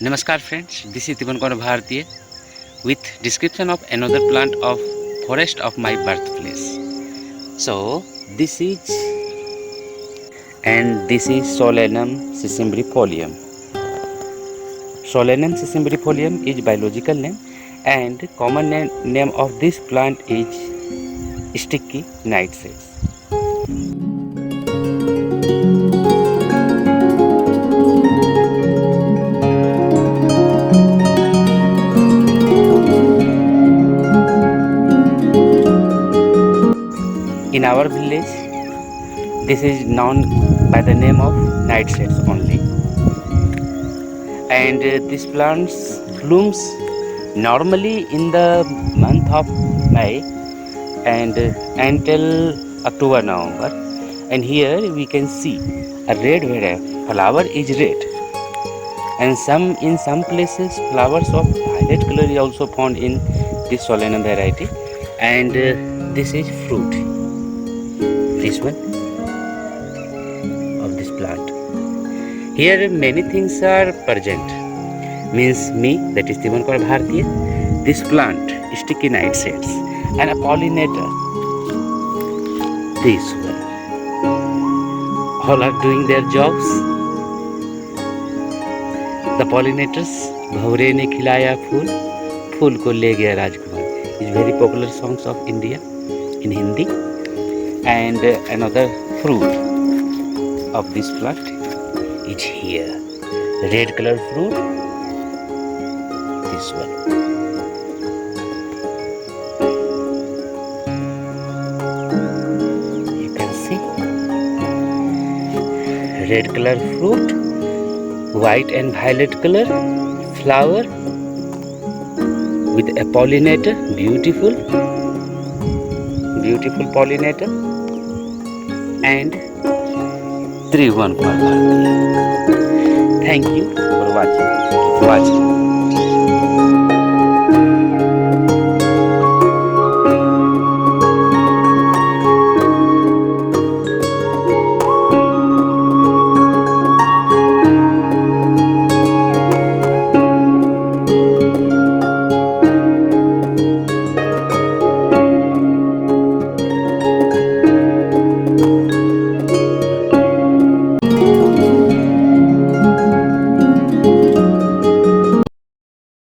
Namaskar friends, this is Divankar Bharatiya with description of another plant of forest of my birthplace. So this is Solanum sisymbrifolium. Solanum sisymbrifolium is biological name and common name of this plant is sticky nightshade. In our village, this is known by the name of nightshades only. And this plant blooms normally in the month of May and until October, November. And here we can see a red flower is red. And in some places flowers of violet color is also found in this Solanum variety. And this is fruit. This one of this plant. Here many things are present. Means me, that is Divankar Bharatiya, this plant, sticky nightshades, and a pollinator. This one. All are doing their jobs. The pollinators, भौरे ने खिलाया फूल, फूल को ले गया राजकुमार. Is very popular songs of India in Hindi. And another fruit of this plant is here. Red color fruit. This one. You can see red color fruit, white and violet color flower with a pollinator, beautiful pollinator, and 3-1 for Bharatiya. Thank you for watching.